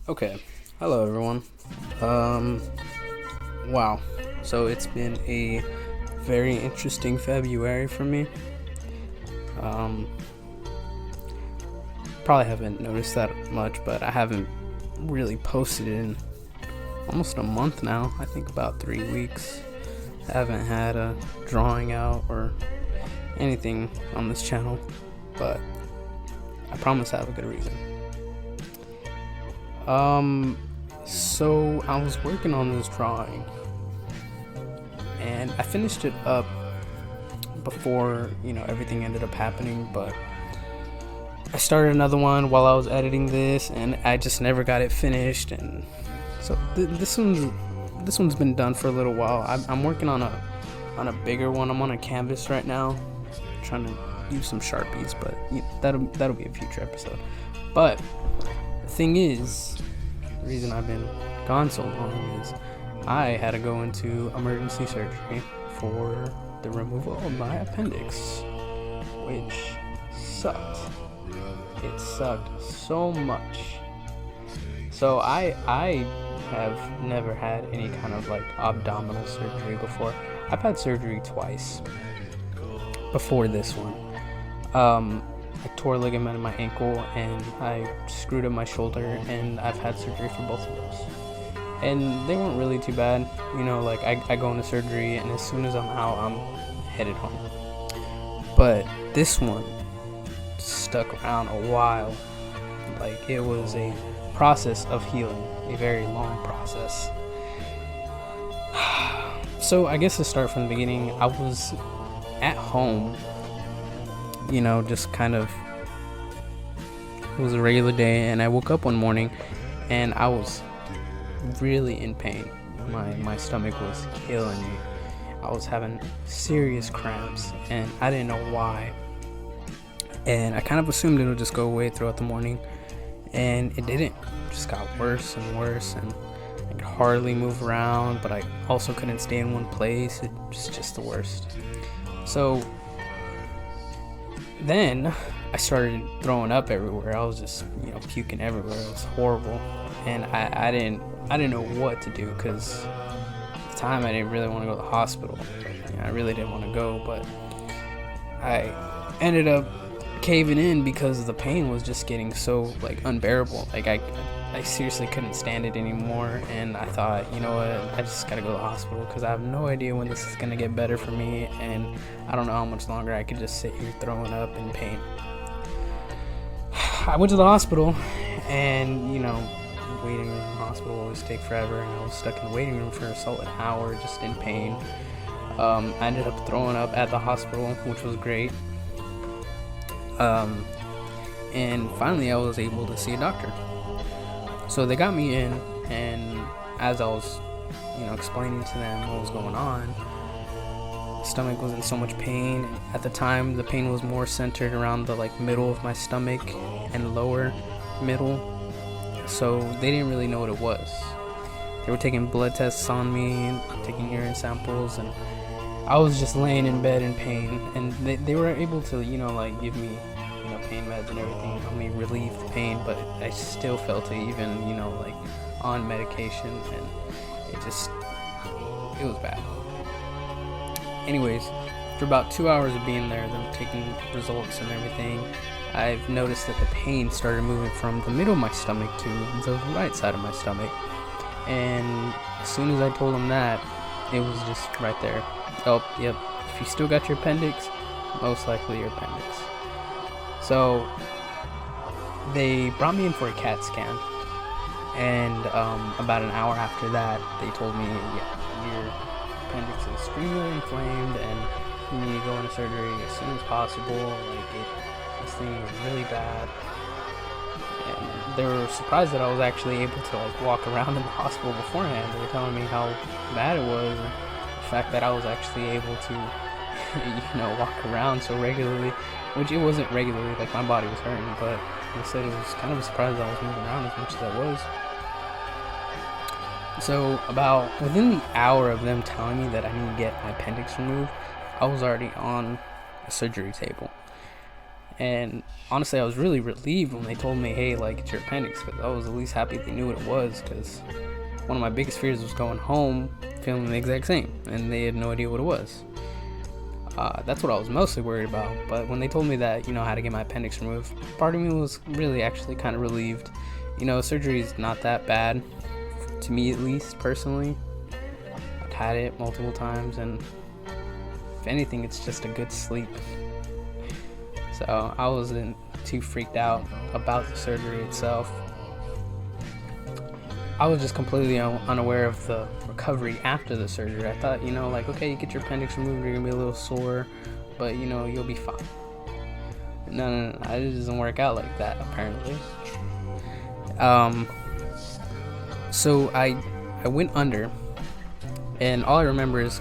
Okay, hello everyone. Um, wow. So it's been a very interesting February for me. Um, Probably haven't noticed that much, but I haven't really posted in almost a month now. I think about 3 weeks. I haven't had a drawing out or anything on this channel, but I promise I have a good reason. So I was working on this drawing and I finished it up before, everything ended up happening, but I started another one while I was editing this and I just never got it finished. And so this one's been done for a little while. I'm working on a bigger one. I'm on a canvas right now, trying to use some Sharpies, but that'll be a future episode. But the thing is, the reason I've been gone so long is I had to go into emergency surgery for the removal of my appendix, which sucked. It sucked so much. So I have never had any kind of like abdominal surgery before. I've had surgery twice before this one. I tore a ligament in my ankle and I screwed up my shoulder, and I've had surgery for both of those. And they weren't really too bad. Like I go into surgery and as soon as I'm out, I'm headed home. But this one stuck around a while. Like, it was a process of healing, a very long process. So I guess to start from the beginning, I was at home, just kind of, it was a regular day, and I woke up one morning and I was really in pain. My stomach was killing me. I was having serious cramps and I didn't know why. And I kind of assumed it would just go away throughout the morning, and it didn't. It just got worse and worse, and I could hardly move around, but I also couldn't stay in one place. It was just the worst. So then I started throwing up everywhere. I was just, puking everywhere. It was horrible, and I didn't know what to do, because at the time I didn't really want to go to the hospital. I really didn't want to go, but I ended up caving in because the pain was just getting so unbearable. I seriously couldn't stand it anymore, and I thought, you know what, I just gotta go to the hospital because I have no idea when this is gonna get better for me, and I don't know how much longer I could just sit here throwing up in pain. I went to the hospital, and waiting room in the hospital always take forever, and I was stuck in the waiting room for a solid hour just in pain. I ended up throwing up at the hospital, which was great. And finally I was able to see a doctor. So they got me in, and as I was, explaining to them what was going on, my stomach was in so much pain. At the time, the pain was more centered around the middle of my stomach and lower middle. So they didn't really know what it was. They were taking blood tests on me, taking urine samples, and I was just laying in bed in pain, and they were able to, give me, pain meds and everything, help me relieve the pain, but I still felt it even, on medication, and it was bad. Anyways, after about 2 hours of being there, them taking results and everything, I've noticed that the pain started moving from the middle of my stomach to the right side of my stomach, and as soon as I told them that, it was just right there. Oh, yep, if you still got your appendix, most likely your appendix. So they brought me in for a CAT scan, and about an hour after that, they told me, yeah, your appendix is extremely inflamed and you need to go into surgery as soon as possible. This thing is really bad. And they were surprised that I was actually able to walk around in the hospital beforehand. They were telling me how bad it was, and the fact that I was actually able to walk around so regularly, which it wasn't regularly, my body was hurting, but they said it was kind of a surprise that I was moving around as much as I was. So about within the hour of them telling me that I need to get my appendix removed, I was already on a surgery table. And honestly, I was really relieved when they told me, hey, like, it's your appendix, because I was at least happy they knew what it was, because one of my biggest fears was going home feeling the exact same, and they had no idea what it was. That's what I was mostly worried about. But when they told me that, I had to get my appendix removed, part of me was really actually kind of relieved. Surgery is not that bad, to me at least, personally. I've had it multiple times, and if anything, it's just a good sleep. So I wasn't too freaked out about the surgery itself. I was just completely unaware of the recovery after the surgery. I thought, okay, you get your appendix removed, you're gonna be a little sore, but you'll be fine. No, it doesn't work out like that, apparently. So I went under, and all I remember is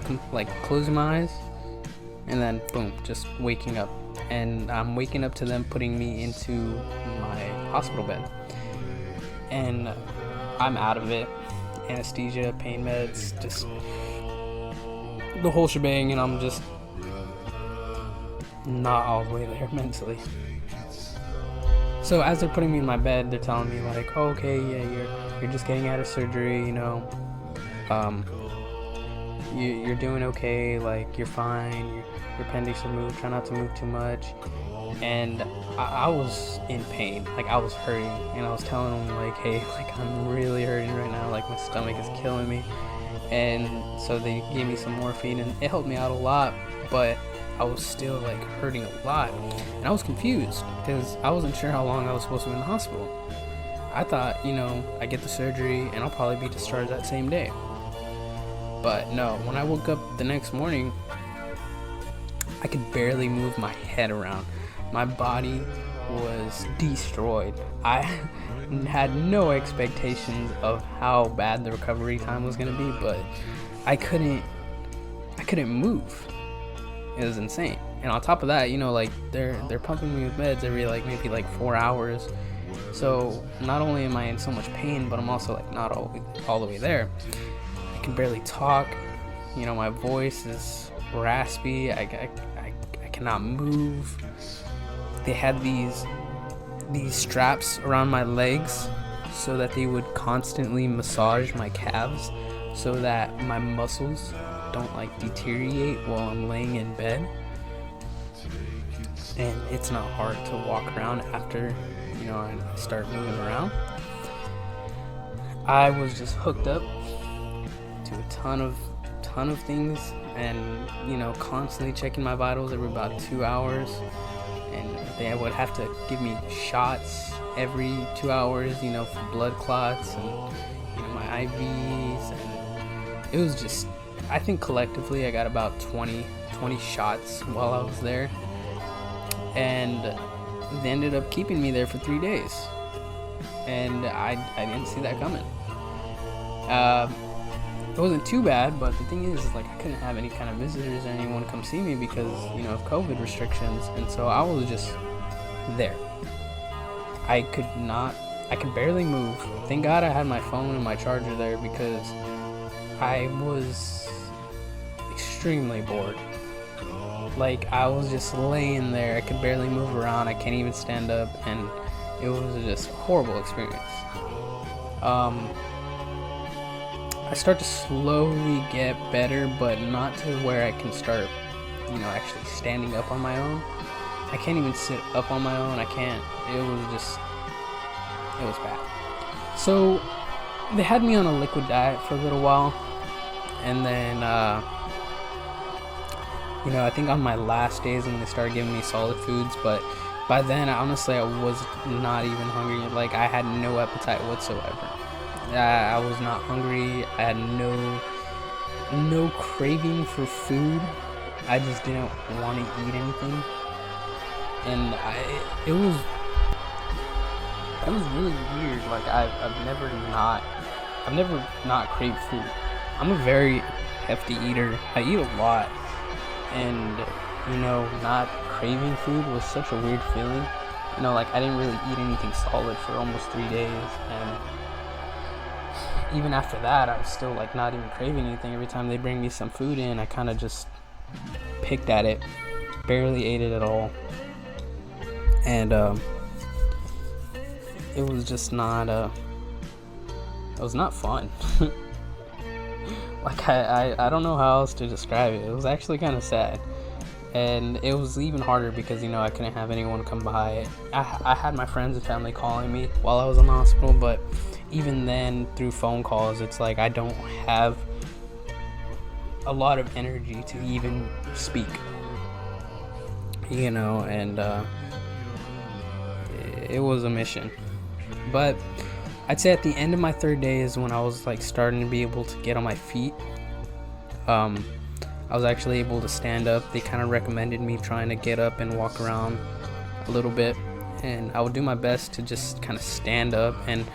closing my eyes, and then boom, just waking up. And I'm waking up to them putting me into my hospital bed, and I'm out of it. Anesthesia, pain meds, just the whole shebang, and I'm just not all the way there mentally. So as they're putting me in my bed, they're telling me like, oh, okay, yeah, you're just getting out of surgery, you're doing okay, like, you're fine, your appendix removed, try not to move too much. And I was in pain, like, I was hurting, and I was telling them like, hey, like, I'm really hurting right now, like, my stomach is killing me. And so they gave me some morphine, and it helped me out a lot, but I was still like hurting a lot, and I was confused because I wasn't sure how long I was supposed to be in the hospital. I thought, I get the surgery and I'll probably be discharged that same day. But no, when I woke up the next morning, I could barely move my head around. My body was destroyed. I had no expectations of how bad the recovery time was going to be, but I couldn't move. It was insane. And on top of that, like, they're pumping me with meds every maybe 4 hours. So not only am I in so much pain, but I'm also like not all the way there. I can barely talk. My voice is raspy. I cannot move. They had these straps around my legs so that they would constantly massage my calves so that my muscles don't deteriorate while I'm laying in bed. And it's not hard to walk around after I start moving around. I was just hooked up to a ton of things, and constantly checking my vitals every about 2 hours, and they would have to give me shots every 2 hours for blood clots and my IVs, and it was just, I think collectively I got about 20 shots while I was there, and they ended up keeping me there for 3 days, and I didn't see that coming. It wasn't too bad, but the thing is I couldn't have any kind of visitors or anyone come see me because of COVID restrictions, and so I was just there. I could barely move. Thank God I had my phone and my charger there because I was extremely bored. I was just laying there. I could barely move around. I can't even stand up, and it was just a horrible experience. I start to slowly get better, but not to where I can start, actually standing up on my own. I can't even sit up on my own. I can't. It was bad. So they had me on a liquid diet for a little while, and then I think on my last days when they started giving me solid foods, but by then honestly I was not even hungry. I had no appetite whatsoever. I was not hungry. I had no craving for food. I just didn't want to eat anything, and it was really weird. I've never not craved food. I'm a very hefty eater. I eat a lot, and not craving food was such a weird feeling. I didn't really eat anything solid for almost 3 days, and even after that I was still not even craving anything. Every time they bring me some food in, I kind of just picked at it, barely ate it at all. and it was just not it was not fun. Like I don't know how else to describe it. It was actually kind of sad, and it was even harder because I couldn't have anyone come by. I had my friends and family calling me while I was in the hospital, but even then through phone calls it's like I don't have a lot of energy to even speak, and it was a mission. But I'd say at the end of my third day is when I was like starting to be able to get on my feet. I was actually able to stand up. They kind of recommended me trying to get up and walk around a little bit, and I would do my best to just kind of stand up, and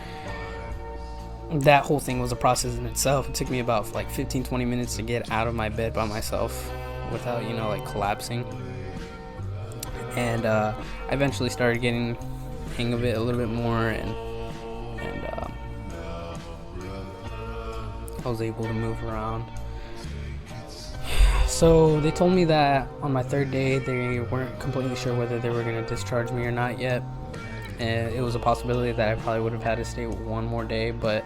that whole thing was a process in itself. It took me about like 15-20 minutes to get out of my bed by myself without like collapsing, and I eventually started getting the hang of it a little bit more, and I was able to move around. So they told me that on my third day they weren't completely sure whether they were going to discharge me or not yet. And it was a possibility that I probably would have had to stay one more day, but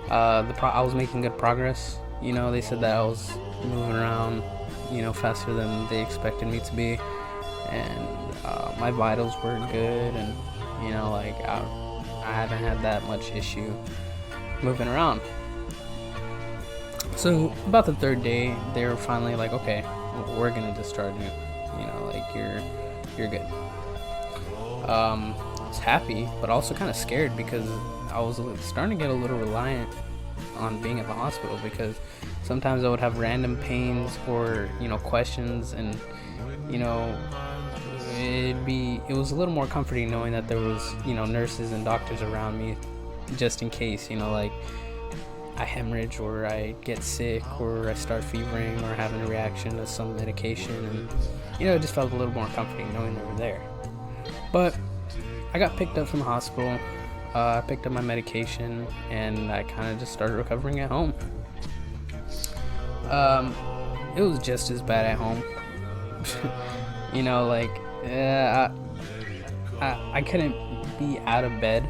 I was making good progress. They said that I was moving around, faster than they expected me to be, and my vitals were good, and I haven't had that much issue moving around. So about the third day, they were finally like, okay, we're gonna discharge you. You're good. I was happy, but also kind of scared because I was starting to get a little reliant on being at the hospital, because sometimes I would have random pains or questions, and it was a little more comforting knowing that there was nurses and doctors around me just in case like I hemorrhage or I get sick or I start fevering or having a reaction to some medication, and it just felt a little more comforting knowing they were there. But I got picked up from the hospital. I picked up my medication, and I kind of just started recovering at home. It was just as bad at home. I couldn't be out of bed.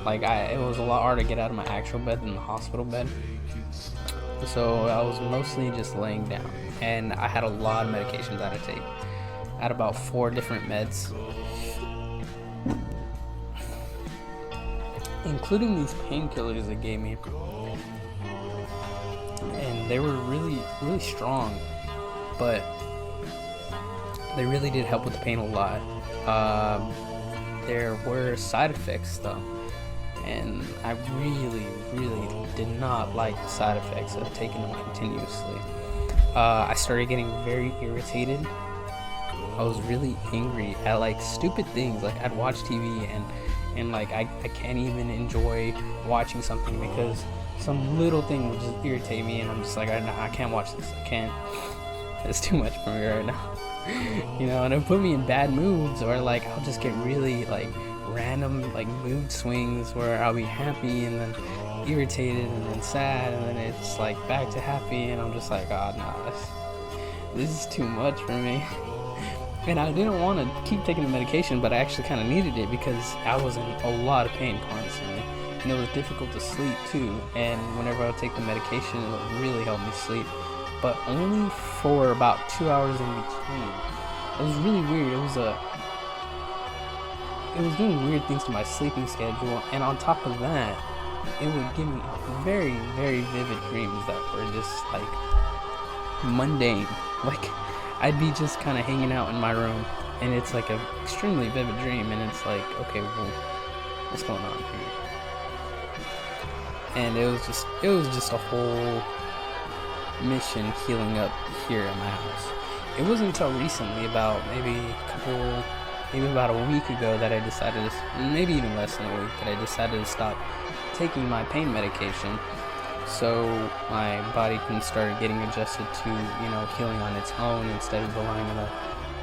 It was a lot harder to get out of my actual bed than the hospital bed. So I was mostly just laying down, and I had a lot of medications I had to take. I had about 4 different meds, including these painkillers they gave me, and they were really, really strong, but they really did help with the pain a lot. There were side effects though, and I really, really did not like the side effects of taking them continuously. I started getting very irritated. I was really angry at stupid things. I'd watch TV and I can't even enjoy watching something because some little thing would just irritate me, and I'm just like, I can't watch this. I can't. It's too much for me right now. And it'll put me in bad moods, or I'll just get really random mood swings where I'll be happy and then irritated and then sad, and then it's back to happy, and I'm just like, oh no, this is too much for me. And I didn't want to keep taking the medication, but I actually kind of needed it because I was in a lot of pain constantly, and it was difficult to sleep too. And whenever I would take the medication, it would really help me sleep, but only for about 2 hours in between. It was really weird. It was doing weird things to my sleeping schedule, and on top of that, it would give me very, very vivid dreams that were just mundane. I'd be just kind of hanging out in my room, and it's an extremely vivid dream, and it's okay, well, what's going on here? And it was just a whole mission healing up here in my house. It wasn't until recently, about maybe about a week ago, that I decided maybe even less than a week, that I decided to stop taking my pain medication, so my body can start getting adjusted to healing on its own instead of relying on the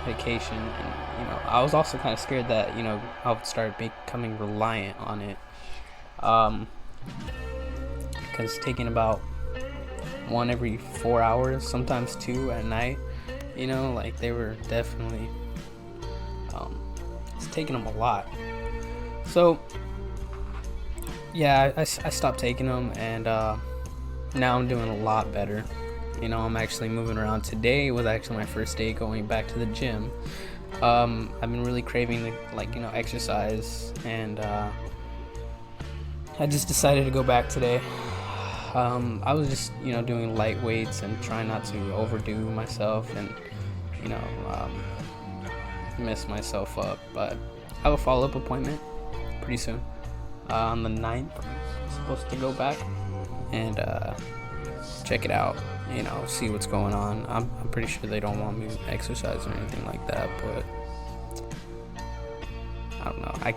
medication. And I was also kind of scared that I would start becoming reliant on it, because taking about 1 every 4 hours, sometimes 2 at night, they were definitely taking them a lot. So yeah, I stopped taking them, and now I'm doing a lot better. You know, I'm actually moving around. Today was actually my first day going back to the gym. I've been really craving to exercise, and I just decided to go back today. I was just doing light weights and trying not to overdo myself and mess myself up. But I have a follow-up appointment pretty soon. On the 9th, I'm supposed to go back and check it out, see what's going on. I'm pretty sure they don't want me to exercise or anything like that, but I don't know. I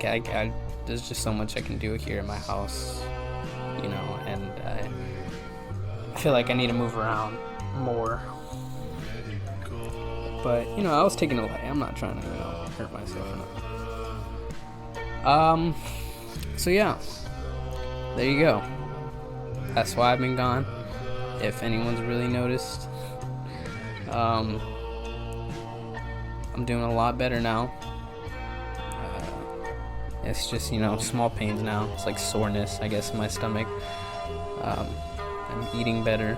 there's just so much I can do here in my house, and I feel like I need to move around more. But I was taking it light. I'm not trying to hurt myself enough. So yeah, there you go. That's why I've been gone. If anyone's really noticed, I'm doing a lot better now. It's just small pains now. It's like soreness, I guess, in my stomach. I'm eating better.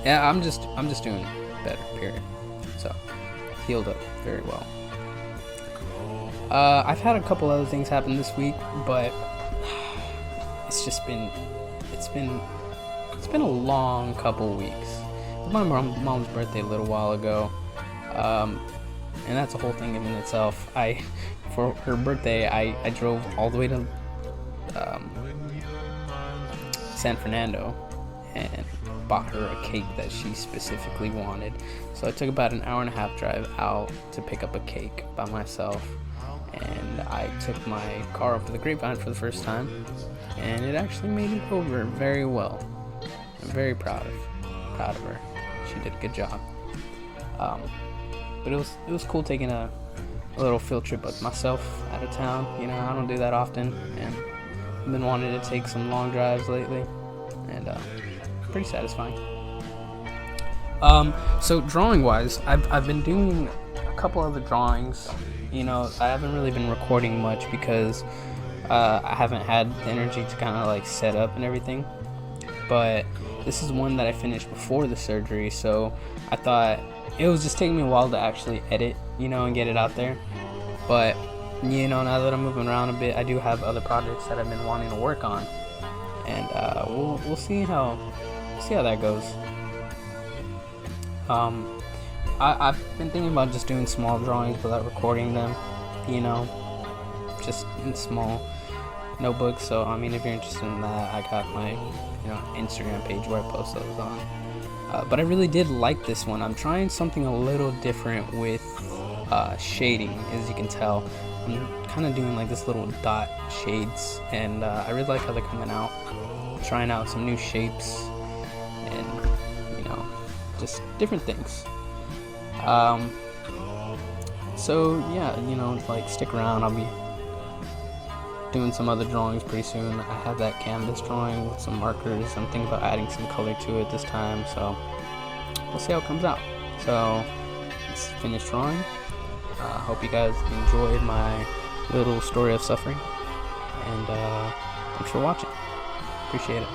Yeah, I'm just doing better. Period. So healed up very well. I've had a couple other things happen this week, but it's been a long couple weeks. It was my mom's birthday a little while ago, and that's a whole thing in itself. For her birthday, I drove all the way to San Fernando and bought her a cake that she specifically wanted. So I took about an hour and a half drive out to pick up a cake by myself, and I took my car over the Grapevine for the first time, and it actually made it over very well. I'm very proud of her. She did a good job. But it was cool taking a little field trip with myself out of town. I don't do that often, and I've been wanting to take some long drives lately, and pretty satisfying. So drawing wise, I've been doing a couple other drawings. I haven't really been recording much because I haven't had the energy to kind of set up and everything. But this is one that I finished before the surgery, so I thought it was just taking me a while to actually edit, and get it out there. But now that I'm moving around a bit, I do have other projects that I've been wanting to work on, and we'll see how that goes. I've been thinking about just doing small drawings without recording them, just in small notebooks. So if you're interested in that, I got my Instagram page where I post those on. But I really did like this one. I'm trying something a little different with shading. As you can tell, I'm kind of doing this little dot shades, and I really like how they're coming out. Trying out some new shapes and just different things. So yeah, stick around. I'll be doing some other drawings pretty soon. I have that canvas drawing with some markers. I'm thinking about adding some color to it this time, so we'll see how it comes out. So let's finish drawing. Hope you guys enjoyed my little story of suffering, and thanks for watching. Appreciate it.